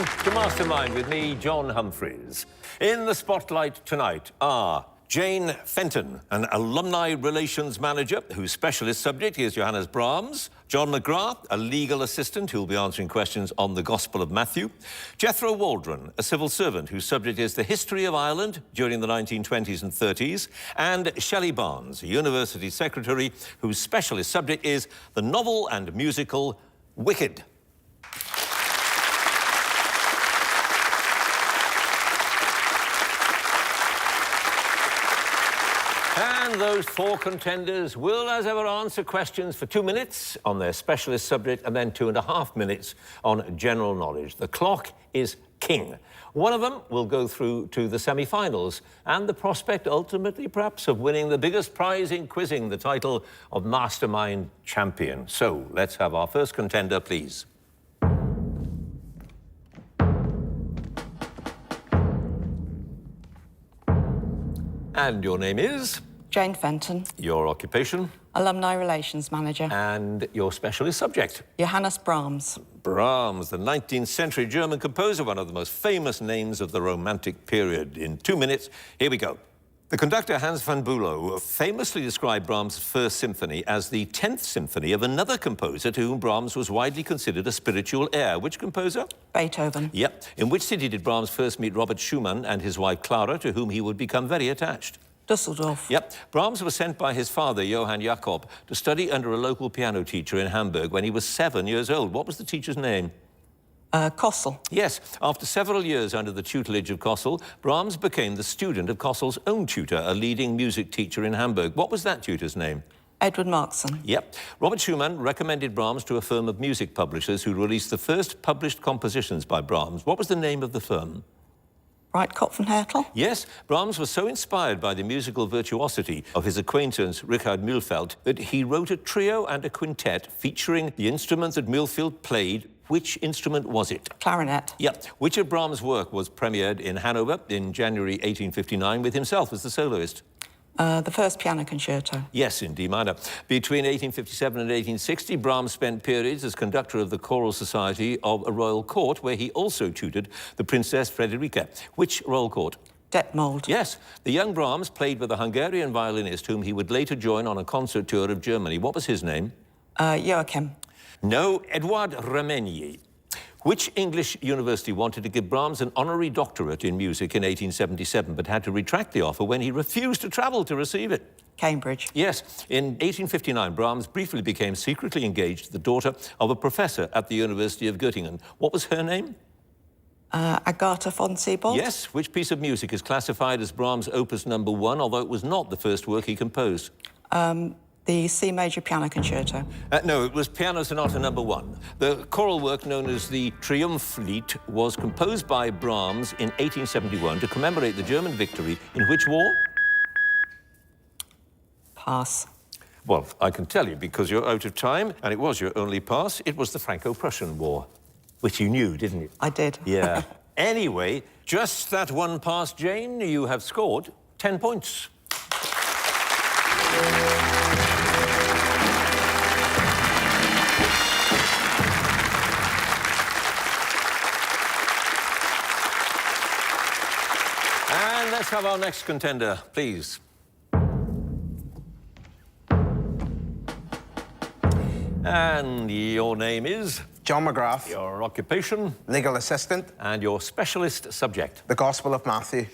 to Mastermind with me, John Humphrys. In the spotlight tonight are Jane Fenton, an alumni relations manager whose specialist subject is Johannes Brahms; John McGrath, a legal assistant who will be answering questions on the Gospel of Matthew; Jethro Waldron, a civil servant whose subject is the history of Ireland during the 1920s and 30s; and Shelley Barnes, a university secretary whose specialist subject is the novel and musical Wicked. And those four contenders will, as ever, answer questions for 2 minutes on their specialist subject and then 2.5 minutes on general knowledge. The clock is king. One of them will go through to the semi-finals and the prospect, ultimately, perhaps, of winning the biggest prize in quizzing, the title of Mastermind Champion. So, let's have our first contender, please. And your name is? Jane Fenton. Your occupation? Alumni Relations Manager. And your specialist subject? Johannes Brahms. Brahms, the 19th century German composer, one of the most famous names of the Romantic period. In 2 minutes, here we go. The conductor Hans van Bülow famously described Brahms' First Symphony as the 10th symphony of another composer to whom Brahms was widely considered a spiritual heir. Which composer? Beethoven. Yep. In which city did Brahms first meet Robert Schumann and his wife Clara, to whom he would become very attached? Dusseldorf. Yep. Brahms was sent by his father, Johann Jakob, to study under a local piano teacher in Hamburg when he was 7 years old. What was the teacher's name? Kossel. Yes. After several years under the tutelage of Kossel, Brahms became the student of Kossel's own tutor, a leading music teacher in Hamburg. What was that tutor's name? Edward Markson. Yep. Robert Schumann recommended Brahms to a firm of music publishers who released the first published compositions by Brahms. What was the name of the firm? Right, Kopfenhertel? Yes, Brahms was so inspired by the musical virtuosity of his acquaintance Richard Mühlfeld that he wrote a trio and a quintet featuring the instrument that Mühlfeld played. Which instrument was it? Clarinet. Yep. Which of Brahms' work was premiered in Hanover in January 1859 with himself as the soloist? The first piano concerto. Yes, in D minor. Between 1857 and 1860, Brahms spent periods as conductor of the Choral Society of a royal court, where he also tutored the Princess Frederica. Which royal court? Detmold. Yes. The young Brahms played with a Hungarian violinist whom he would later join on a concert tour of Germany. What was his name? Joachim. No, Edouard Remenier. Which English university wanted to give Brahms an honorary doctorate in music in 1877, but had to retract the offer when he refused to travel to receive it? Cambridge. Yes. In 1859, Brahms briefly became secretly engaged to the daughter of a professor at the University of Göttingen. What was her name? Agatha von Siebold. Yes. Which piece of music is classified as Brahms' opus number 1, although it was not the first work he composed? The C major piano concerto. No, it was Piano Sonata number 1. The choral work known as the Triumphlied was composed by Brahms in 1871 to commemorate the German victory in which war? Pass. Well, I can tell you because you're out of time, and it was your only pass. It was the Franco-Prussian War, which you knew, didn't you? I did. Yeah. Anyway, just that one pass, Jane, you have scored 10 points. And let's have our next contender, please. And your name is? John McGrath. Your occupation? Legal assistant. And your specialist subject? The Gospel of Matthew.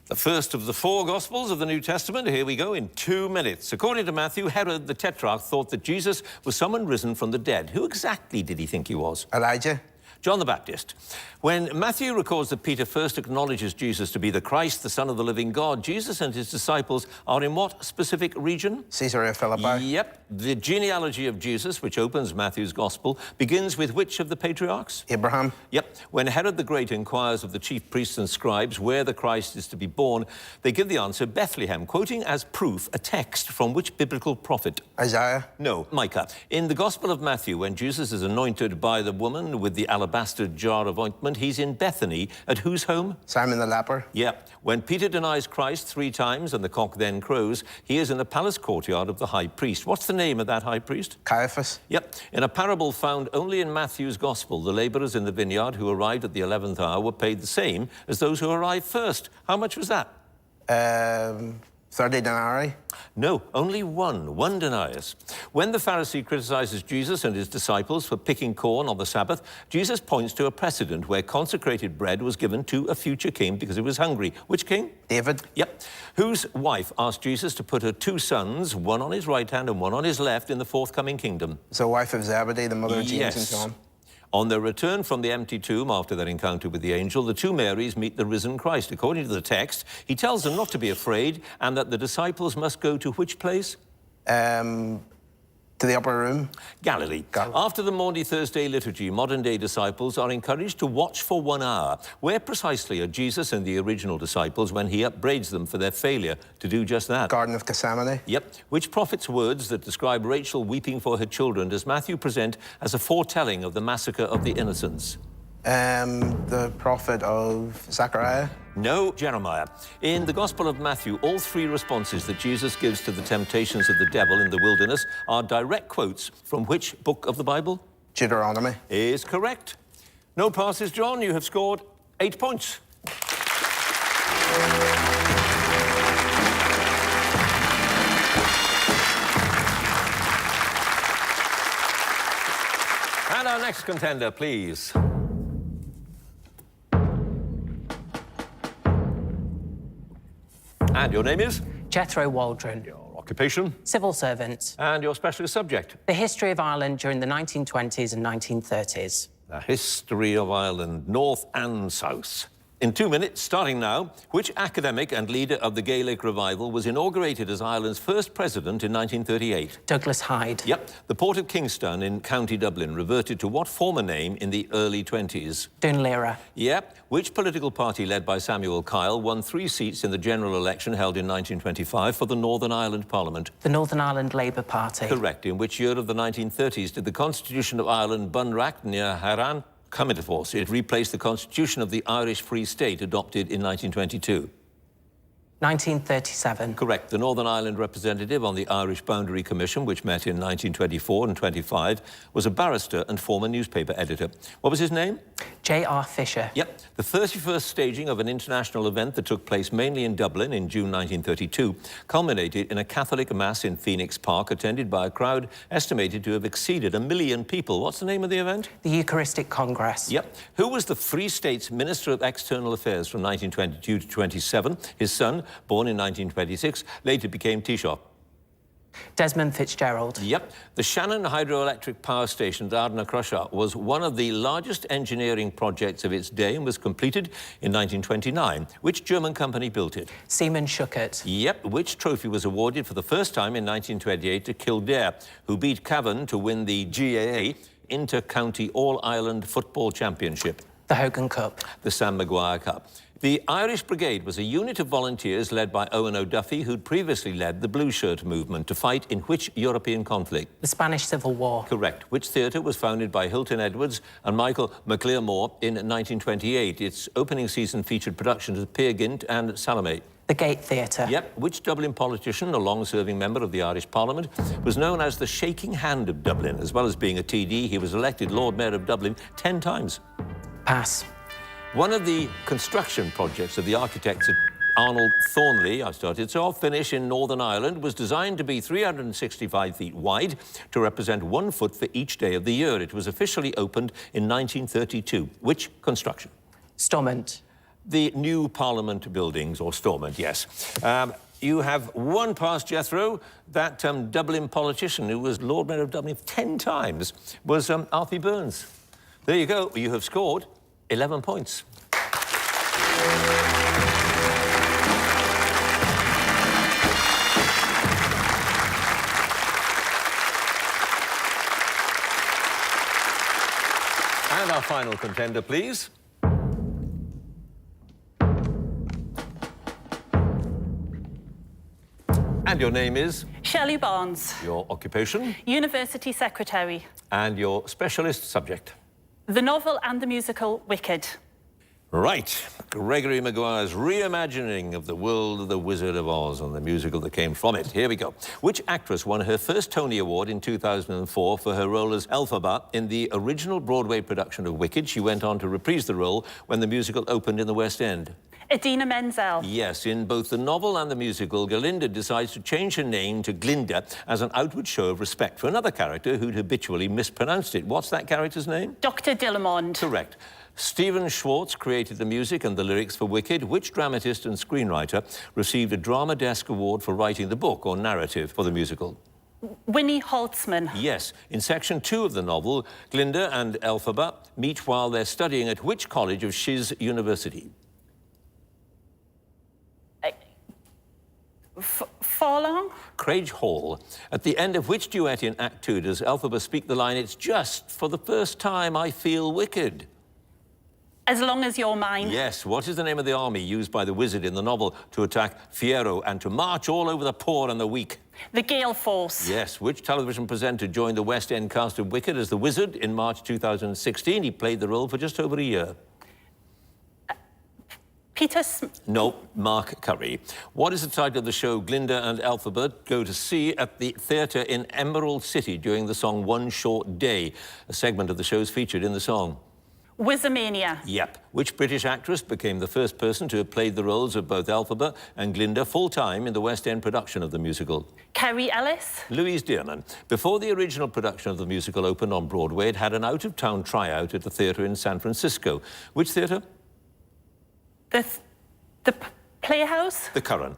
The first of the 4 Gospels of the New Testament. Here we go in 2 minutes. According to Matthew, Herod the Tetrarch thought that Jesus was someone risen from the dead. Who exactly did he think he was? Elijah. John the Baptist. When Matthew records that Peter first acknowledges Jesus to be the Christ, the Son of the living God, Jesus and his disciples are in what specific region? Caesarea Philippi. Yep. The genealogy of Jesus, which opens Matthew's Gospel, begins with which of the patriarchs? Abraham. Yep. When Herod the Great inquires of the chief priests and scribes where the Christ is to be born, they give the answer Bethlehem, quoting as proof a text from which biblical prophet? Isaiah. No, Micah. In the Gospel of Matthew, when Jesus is anointed by the woman with the alabaster alabaster jar of ointment. He's in Bethany, at whose home? Simon the leper. Yeah. When Peter denies Christ 3 times and the cock then crows, he is in the palace courtyard of the high priest. What's the name of that high priest? Caiaphas. Yep. In a parable found only in Matthew's Gospel, the labourers in the vineyard who arrived at the 11th hour were paid the same as those who arrived first. How much was that? 30 denarii. No, only one denarius. When the Pharisee criticises Jesus and his disciples for picking corn on the Sabbath, Jesus points to a precedent where consecrated bread was given to a future king because he was hungry. Which king? David. Yep. Whose wife asked Jesus to put her 2 sons, one on his right hand and one on his left, in the forthcoming kingdom? It's the wife of Zebedee, the mother of James and John. On their return from the empty tomb after their encounter with the angel, the 2 Marys meet the risen Christ. According to the text, he tells them not to be afraid and that the disciples must go to which place? To the upper room. Galilee. After the Maundy Thursday liturgy, modern-day disciples are encouraged to watch for 1 hour. Where precisely are Jesus and the original disciples when he upbraids them for their failure to do just that? Garden of Gethsemane. Yep. Which prophet's words that describe Rachel weeping for her children does Matthew present as a foretelling of the massacre of the innocents? The prophet of Zechariah. No, Jeremiah. In the Gospel of Matthew, all 3 responses that Jesus gives to the temptations of the devil in the wilderness are direct quotes from which book of the Bible? Deuteronomy. Is correct. No passes, John. You have scored 8 points. And our next contender, please. And your name is? Jethro Waldron. Your occupation? Civil servant. And your specialist subject? The history of Ireland during the 1920s and 1930s. The history of Ireland, north and south. In 2 minutes, starting now, which academic and leader of the Gaelic revival was inaugurated as Ireland's first president in 1938? Douglas Hyde. Yep. The port of Kingstown in County Dublin reverted to what former name in the early 20s? Dunleera. Yep. Which political party led by Samuel Kyle won 3 seats in the general election held in 1925 for the Northern Ireland Parliament? The Northern Ireland Labour Party. Correct. In which year of the 1930s did the Constitution of Ireland, Bunracht near Harran, come into force? It replaced the Constitution of the Irish Free State adopted in 1922. 1937. Correct. The Northern Ireland representative on the Irish Boundary Commission, which met in 1924 and 25, was a barrister and former newspaper editor. What was his name? J.R. Fisher. Yep. The 31st staging of an international event that took place mainly in Dublin in June 1932 culminated in a Catholic Mass in Phoenix Park, attended by a crowd estimated to have exceeded 1 million people. What's the name of the event? The Eucharistic Congress. Yep. Who was the Free State's Minister of External Affairs from 1922 to 27? His son, born in 1926, later became Taoiseach. Desmond Fitzgerald. Yep. The Shannon Hydroelectric Power Station at Ardnacrusha was one of the largest engineering projects of its day and was completed in 1929. Which German company built it? Siemens Schuckert. Yep. Which trophy was awarded for the first time in 1928 to Kildare, who beat Cavan to win the GAA Inter-County All-Ireland Football Championship? The Hogan Cup. The Sam Maguire Cup. The Irish Brigade was a unit of volunteers led by Owen O'Duffy, who'd previously led the Blue Shirt movement to fight in which European conflict? The Spanish Civil War. Correct. Which theatre was founded by Hilton Edwards and Michael McLearmore in 1928? Its opening season featured productions of Peer Gynt and Salome. The Gate Theatre. Yep. Which Dublin politician, a long-serving member of the Irish Parliament, was known as the Shaking Hand of Dublin? As well as being a TD, he was elected Lord Mayor of Dublin 10 times. Pass. One of the construction projects of the architects at Arnold Thornley, I'll finish in Northern Ireland, was designed to be 365 feet wide to represent 1 foot for each day of the year. It was officially opened in 1932. Which construction? Stormont. The new Parliament buildings, or Stormont, yes. You have 1 pass, Jethro. That Dublin politician who was Lord Mayor of Dublin 10 times was Alfie Burns. There you go. You have scored 11 points. And our final contender, please. And your name is? Shelley Barnes. Your occupation? University Secretary. And your specialist subject? The novel and the musical Wicked. Right. Gregory Maguire's reimagining of the world of the Wizard of Oz and the musical that came from it. Here we go. Which actress won her first Tony Award in 2004 for her role as Elphaba in the original Broadway production of Wicked? She went on to reprise the role when the musical opened in the West End. Idina Menzel. Yes, in both the novel and the musical, Galinda decides to change her name to Glinda as an outward show of respect for another character who'd habitually mispronounced it. What's that character's name? Dr. Dillamond. Correct. Stephen Schwartz created the music and the lyrics for Wicked. Which dramatist and screenwriter received a Drama Desk Award for writing the book or narrative for the musical? Winnie Holtzman. Yes. In section 2 of the novel, Glinda and Elphaba meet while they're studying at which college of Shiz University? Forlong. Craig Hall. At the end of which duet in Act 2 does Elphaba speak the line, "It's just for the first time I feel wicked"? As Long as You're Mine. Yes. What is the name of the army used by the wizard in the novel to attack Fiyero and to march all over the poor and the weak? The Gale Force. Yes. Which television presenter joined the West End cast of Wicked as the wizard in March 2016? He played the role for just over a year. No, Mark Curry. What is the title of the show Glinda and Elphaba go to see at the theatre in Emerald City during the song One Short Day? A segment of the show's featured in the song. Wizamania. Yep. Which British actress became the first person to have played the roles of both Elphaba and Glinda full-time in the West End production of the musical? Kerry Ellis. Louise Dearman. Before the original production of the musical opened on Broadway, it had an out-of-town tryout at the theatre in San Francisco. Which theatre? The Playhouse? The Curran.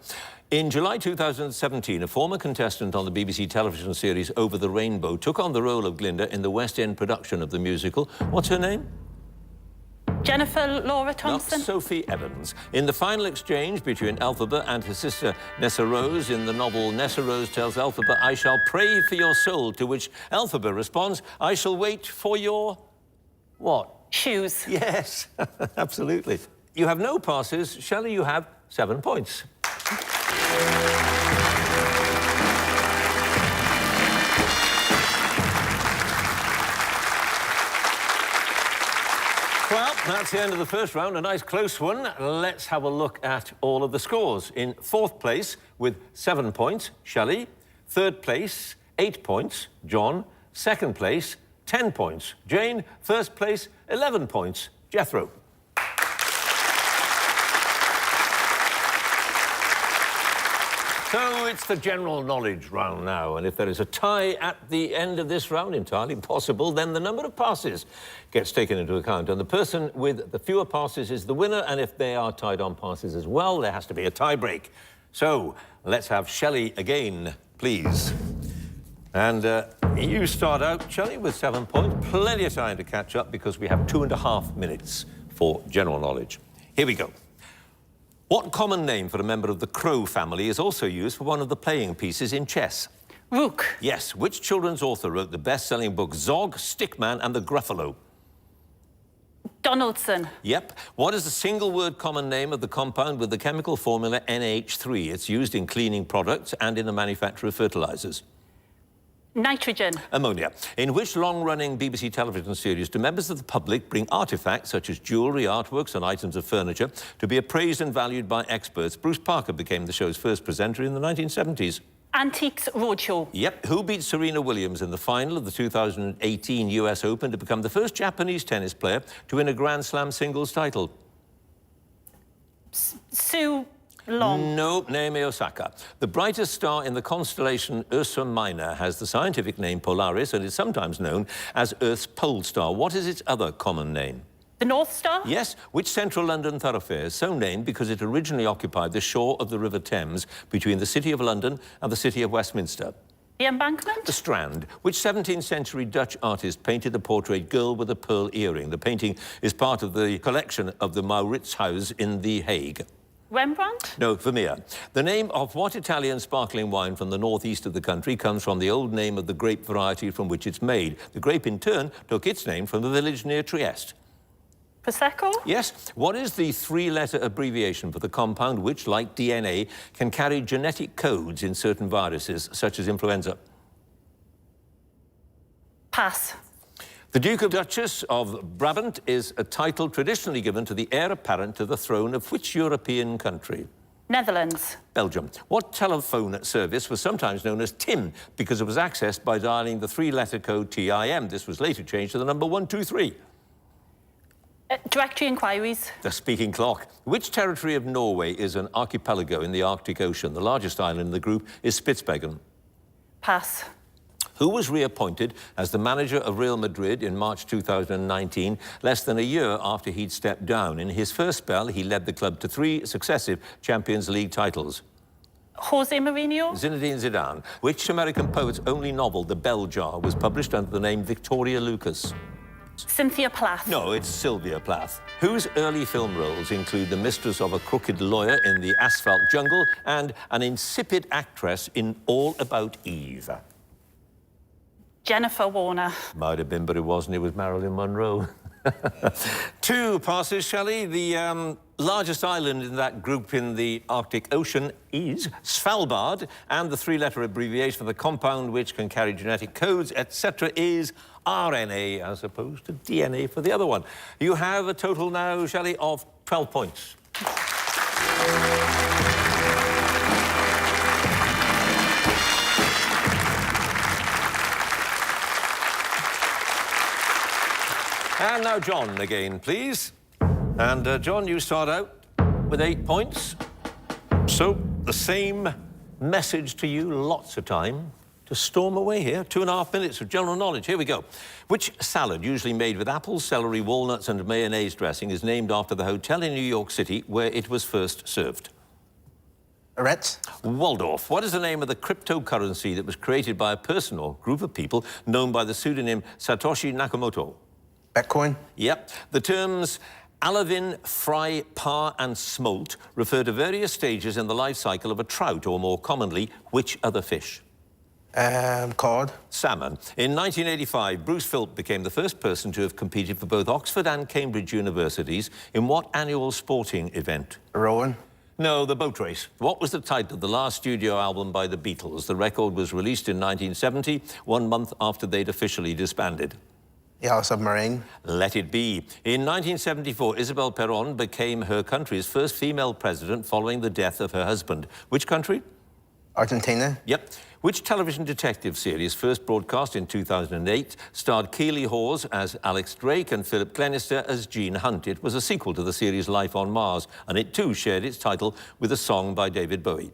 In July 2017, a former contestant on the BBC television series Over the Rainbow took on the role of Glinda in the West End production of the musical. What's her name? Jennifer Laura Thompson. Not Sophie Evans. In the final exchange between Elphaba and her sister Nessa Rose in the novel, Nessa Rose tells Elphaba, "I shall pray for your soul," to which Elphaba responds, "I shall wait for your..." what? Shoes. Yes, absolutely. You have no passes. Shelley, you have 7 points. Well, that's the end of the first round. A nice close one. Let's have a look at all of the scores. In 4th place with 7 points, Shelley. 3rd place, 8 points, John. 2nd place, 10 points, Jane. 1st place, 11 points, Jethro. So it's the general knowledge round now, and if there is a tie at the end of this round, entirely possible, then the number of passes gets taken into account, and the person with the fewer passes is the winner, and if they are tied on passes as well, there has to be a tie break. So let's have Shelley again, please. And you start out, Shelley, with 7 points. Plenty of time to catch up because we have 2.5 minutes for general knowledge. Here we go. What common name for a member of the crow family is also used for one of the playing pieces in chess? Rook. Yes. Which children's author wrote the best-selling book Zog, Stickman and the Gruffalo? Donaldson. Yep. What is the single-word common name of the compound with the chemical formula NH3? It's used in cleaning products and in the manufacture of fertilizers. Nitrogen. Ammonia. In which long-running BBC television series do members of the public bring artifacts such as jewellery, artworks and items of furniture to be appraised and valued by experts? Bruce Parker became the show's first presenter in the 1970s. Antiques Roadshow. Yep. Who beat Serena Williams in the final of the 2018 US Open to become the first Japanese tennis player to win a Grand Slam singles title? Sue Long. No, Naomi Osaka. The brightest star in the constellation Ursa Minor has the scientific name Polaris and is sometimes known as Earth's pole star. What is its other common name? The North Star? Yes. Which central London thoroughfare is so named because it originally occupied the shore of the River Thames between the City of London and the City of Westminster? The Embankment? The Strand. Which 17th century Dutch artist painted the portrait Girl with a Pearl Earring? The painting is part of the collection of the Mauritshuis in The Hague. Rembrandt? No, Vermeer. The name of what Italian sparkling wine from the northeast of the country comes from the old name of the grape variety from which it's made? The grape, in turn, took its name from the village near Trieste. Prosecco? Yes. What is the 3-letter abbreviation for the compound which, like DNA, can carry genetic codes in certain viruses, such as influenza? Pass. The Duke of Duchess of Brabant is a title traditionally given to the heir apparent to the throne of which European country? Netherlands. Belgium. What telephone service was sometimes known as TIM because it was accessed by dialing the three-letter code TIM? This was later changed to the number 123. Directory inquiries. The speaking clock. Which territory of Norway is an archipelago in the Arctic Ocean? The largest island in the group is Spitsbergen. Pass. Who was reappointed as the manager of Real Madrid in March 2019, less than a year after he'd stepped down? In his first spell, he led the club to 3 successive Champions League titles. Jose Mourinho. Zinedine Zidane. Which American poet's only novel, The Bell Jar, was published under the name Victoria Lucas? Cynthia Plath. No, it's Sylvia Plath. Whose early film roles include the mistress of a crooked lawyer in The Asphalt Jungle and an insipid actress in All About Eve? Jennifer Warner. Might have been, but it wasn't. It was Marilyn Monroe. 2 passes, Shelley. The largest island in that group in the Arctic Ocean is Svalbard, and the 3-letter abbreviation for the compound which can carry genetic codes, etc., is RNA, as opposed to DNA for the other one. You have a total now, Shelley, of 12 points. And now John again, please. And John, you start out with 8 points. So the same message to you, lots of time to storm away here. 2.5 minutes of general knowledge. Here we go. Which salad, usually made with apples, celery, walnuts and mayonnaise dressing, is named after the hotel in New York City where it was first served? Ritz. Waldorf. What is the name of the cryptocurrency that was created by a person or group of people known by the pseudonym Satoshi Nakamoto? Bitcoin. Yep. The terms alevin, fry, par and smolt refer to various stages in the life cycle of a trout, or more commonly, which other fish? Cod. Salmon. In 1985, Bruce Philp became the first person to have competed for both Oxford and Cambridge universities in what annual sporting event? Rowing. No, the boat race. What was the title of the last studio album by the Beatles? The record was released in 1970, 1 month after they'd officially disbanded. Yellow Submarine. Let it be. In 1974, Isabel Perón became her country's first female president following the death of her husband. Which country? Argentina. Yep. Which television detective series, first broadcast in 2008, starred Keely Hawes as Alex Drake and Philip Glenister as Gene Hunt? It was a sequel to the series Life on Mars, and it too shared its title with a song by David Bowie.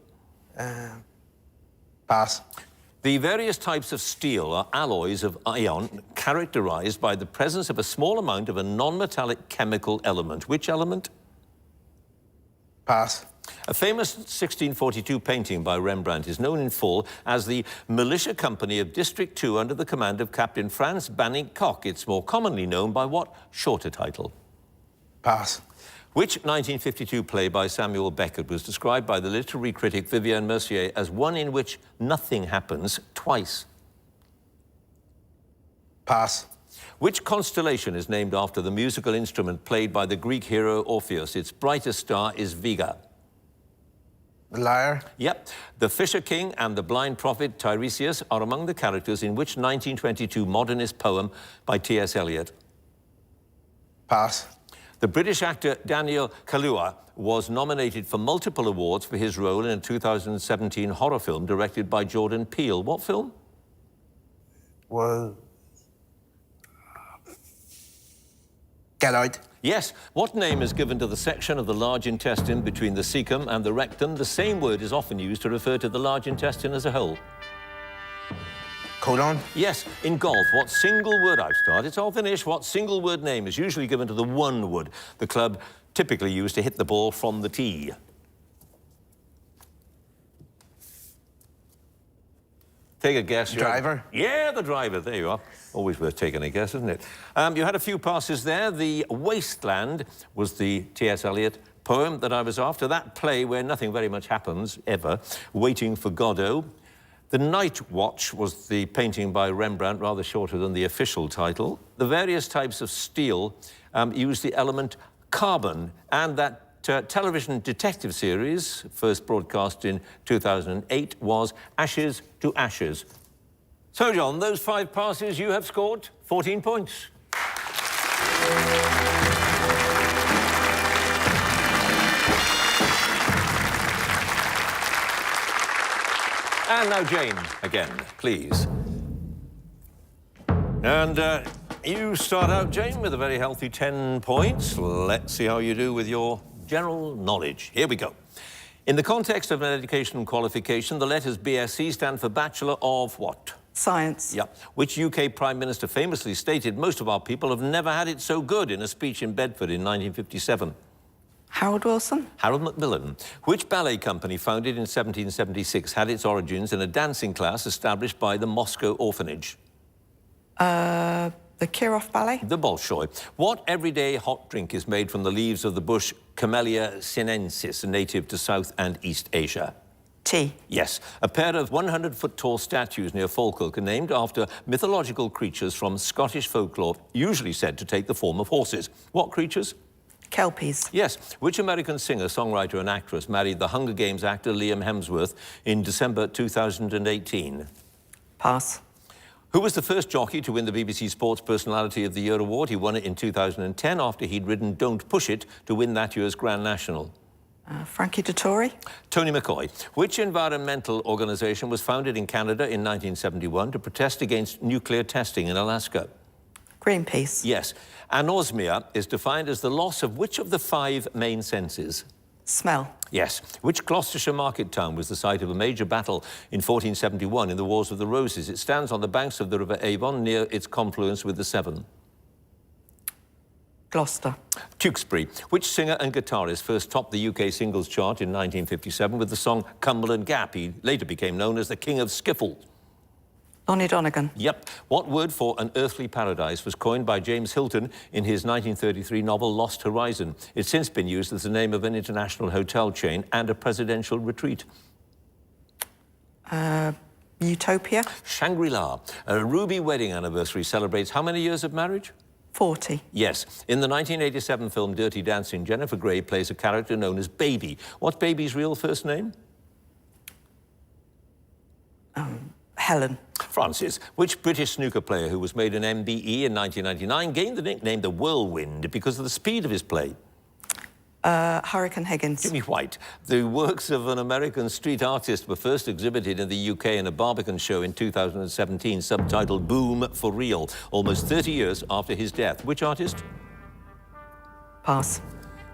Pass. The various types of steel are alloys of iron characterized by the presence of a small amount of a non-metallic chemical element. Which element? Pass. A famous 1642 painting by Rembrandt is known in full as the Militia Company of District 2 under the command of Captain Franz Banning-Koch. It's more commonly known by what shorter title? Pass. Which 1952 play by Samuel Beckett was described by the literary critic Vivienne Mercier as one in which nothing happens twice? Pass. Which constellation is named after the musical instrument played by the Greek hero Orpheus? Its brightest star is Vega. The Lyre. Yep. The Fisher King and the blind prophet Tiresias are among the characters in which 1922 modernist poem by T.S. Eliot? Pass. The British actor Daniel Kaluuya was nominated for multiple awards for his role in a 2017 horror film directed by Jordan Peele. What film? Was... Get Out. Yes. What name is given to the section of the large intestine between the cecum and the rectum? The same word is often used to refer to the large intestine as a whole. Colon. Yes. In golf, what single word... I've started, it's all finished. What single word name is usually given to the one wood the club typically used to hit the ball from the tee? Take a guess. Driver. Yeah, the driver. There you are. Always worth taking a guess, isn't it? You had a few passes there. The Wasteland was the T.S. Eliot poem that I was after. That play where nothing very much happens, ever. Waiting for Godot. The Night Watch was the painting by Rembrandt, rather shorter than the official title. The various types of steel use the element carbon, and that television detective series, first broadcast in 2008, was Ashes to Ashes. So, John, those 5 passes you have scored 14 points. And now Jane, again, please. And you start out, Jane, with a very healthy 10 points. Let's see how you do with your general knowledge. Here we go. In the context of an educational qualification, the letters BSc stand for Bachelor of what? Science. Yep. Which UK Prime Minister famously stated, most of our people have never had it so good, in a speech in Bedford in 1957? Harold Wilson. Harold Macmillan. Which ballet company, founded in 1776, had its origins in a dancing class established by the Moscow Orphanage? The Kirov Ballet. The Bolshoi. What everyday hot drink is made from the leaves of the bush Camellia sinensis, native to South and East Asia? Tea. Yes. A pair of 100-foot-tall statues near Falkirk are named after mythological creatures from Scottish folklore, usually said to take the form of horses. What creatures? Kelpies. Yes. Which American singer, songwriter and actress married the Hunger Games actor Liam Hemsworth in December 2018? Pass. Who was the first jockey to win the BBC Sports Personality of the Year award? He won it in 2010 after he'd ridden Don't Push It to win that year's Grand National. Frankie Dettori. Tony McCoy. Which environmental organisation was founded in Canada in 1971 to protest against nuclear testing in Alaska? Greenpeace. Yes. Anosmia is defined as the loss of which of the 5 main senses? Smell. Yes. Which Gloucestershire market town was the site of a major battle in 1471 in the Wars of the Roses? It stands on the banks of the River Avon near its confluence with the Severn. Gloucester. Tewkesbury. Which singer and guitarist first topped the UK singles chart in 1957 with the song Cumberland Gap? He later became known as the King of Skiffle. Lonnie Donegan. Yep. What word for an earthly paradise was coined by James Hilton in his 1933 novel Lost Horizon? It's since been used as the name of an international hotel chain and a presidential retreat. Utopia. Shangri-La. A Ruby wedding anniversary celebrates how many years of marriage? 40. Yes. In the 1987 film Dirty Dancing, Jennifer Grey plays a character known as Baby. What's Baby's real first name? Helen. Francis. Which British snooker player who was made an MBE in 1999 gained the nickname the Whirlwind because of the speed of his play? Hurricane Higgins. Jimmy White. The works of an American street artist were first exhibited in the UK in a Barbican show in 2017, subtitled Boom for Real, almost 30 years after his death. Which artist? Pass.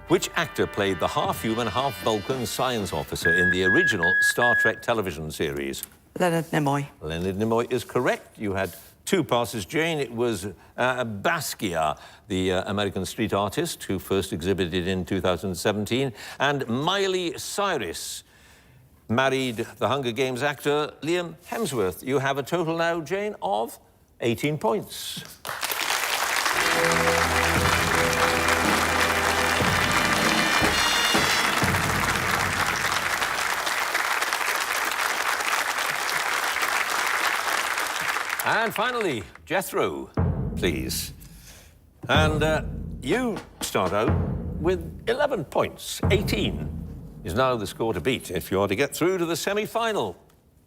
Which actor played the half-human, half-Vulcan science officer in the original Star Trek television series? Leonard Nimoy. Leonard Nimoy is correct. You had 2 passes, Jane. It was Basquiat, the American street artist who first exhibited in 2017. And Miley Cyrus married the Hunger Games actor Liam Hemsworth. You have a total now, Jane, of 18 points. And finally, Jethro, please. And you start out with 11 points. 18 is now the score to beat if you are to get through to the semi-final.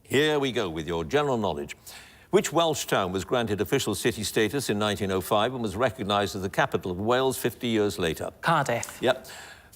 Here we go with your general knowledge. Which Welsh town was granted official city status in 1905 and was recognised as the capital of Wales 50 years later? Cardiff. Yep.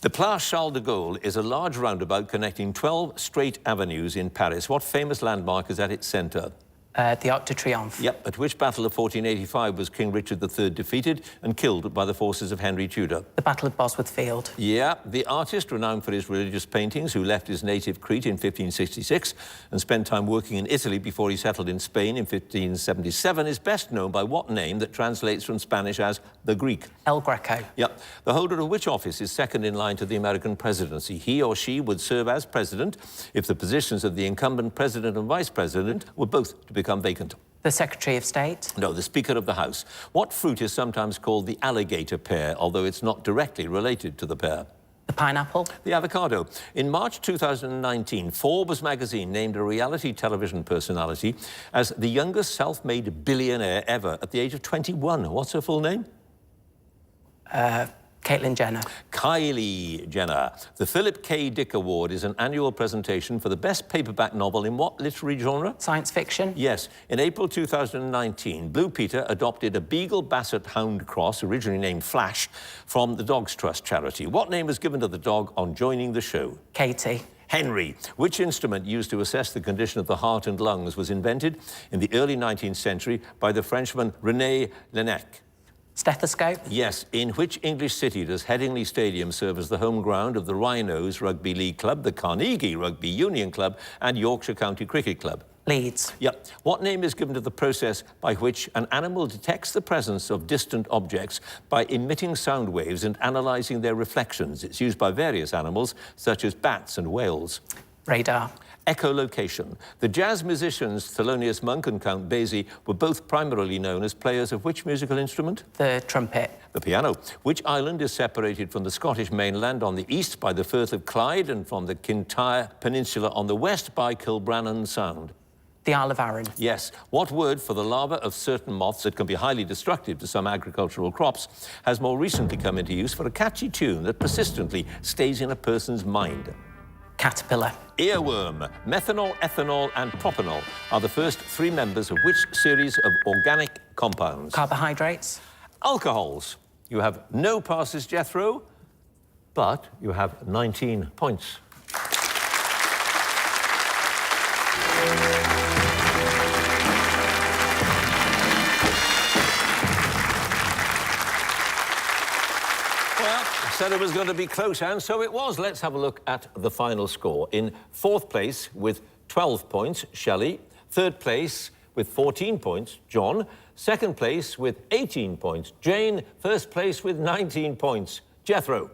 The Place Charles de Gaulle is a large roundabout connecting 12 straight avenues in Paris. What famous landmark is at its centre? The Arc de Triomphe. Yep. At which battle of 1485 was King Richard III defeated and killed by the forces of Henry Tudor? The Battle of Bosworth Field. Yeah. The artist, renowned for his religious paintings, who left his native Crete in 1566 and spent time working in Italy before he settled in Spain in 1577, is best known by what name that translates from Spanish as the Greek? El Greco. Yep. The holder of which office is second in line to the American presidency? He or she would serve as president if the positions of the incumbent president and vice president were both to become vacant. The Secretary of State. No, the Speaker of the House. What fruit is sometimes called the alligator pear, although it's not directly related to the pear? The pineapple. The avocado. In March 2019, Forbes magazine named a reality television personality as the youngest self-made billionaire ever at the age of 21. What's her full name? Caitlyn Jenner. Kylie Jenner. The Philip K. Dick Award is an annual presentation for the best paperback novel in what literary genre? Science fiction. Yes. In April 2019, Blue Peter adopted a Beagle Basset Hound cross, originally named Flash, from the Dogs Trust charity. What name was given to the dog on joining the show? Katie. Henry. Which instrument used to assess the condition of the heart and lungs was invented in the early 19th century by the Frenchman René Laennec? Stethoscope. Yes. In which English city does Headingley Stadium serve as the home ground of the Rhinos Rugby League Club, the Carnegie Rugby Union Club and Yorkshire County Cricket Club? Leeds. Yep. What name is given to the process by which an animal detects the presence of distant objects by emitting sound waves and analysing their reflections? It's used by various animals, such as bats and whales. Radar. Echolocation. The jazz musicians Thelonious Monk and Count Basie were both primarily known as players of which musical instrument? The trumpet. The piano. Which island is separated from the Scottish mainland on the east by the Firth of Clyde and from the Kintyre Peninsula on the west by Kilbrannan Sound? The Isle of Arran. Yes. What word for the larva of certain moths that can be highly destructive to some agricultural crops has more recently come into use for a catchy tune that persistently stays in a person's mind? Caterpillar. Earworm. Methanol, ethanol and propanol are the first three members of which series of organic compounds? Carbohydrates. Alcohols. You have no passes, Jethro, but you have 19 points. Said it was going to be close, and so it was. Let's have a look at the final score. In fourth place with 12 points, Shelley. Third place with 14 points, John. Second place with 18 points, Jane. First place with 19 points, Jethro.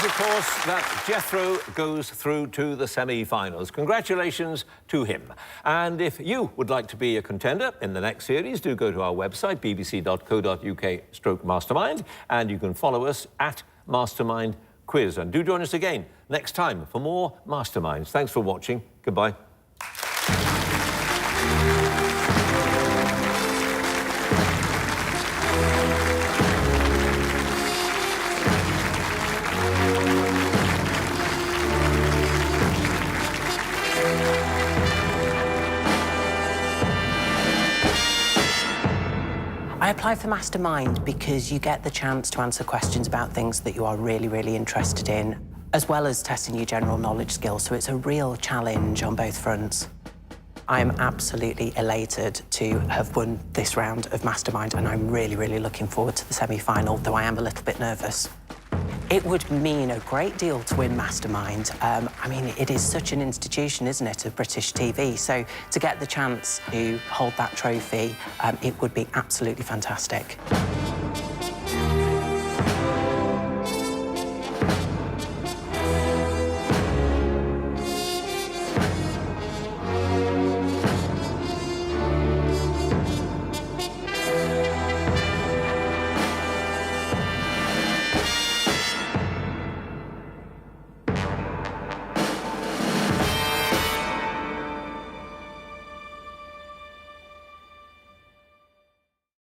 Of course, that Jethro goes through to the semi-finals. Congratulations to him. And if you would like to be a contender in the next series, do go to our website, bbc.co.uk/mastermind, and you can follow us at Mastermind Quiz. And do join us again next time for more Masterminds. Thanks for watching. Goodbye. I applied for Mastermind because you get the chance to answer questions about things that you are really, really interested in, as well as testing your general knowledge skills, so it's a real challenge on both fronts. I'm absolutely elated to have won this round of Mastermind, and I'm really, really looking forward to the semi-final, though I am a little bit nervous. It would mean a great deal to win Mastermind. I mean, it is such an institution, isn't it, of British TV? So to get the chance to hold that trophy, it would be absolutely fantastic.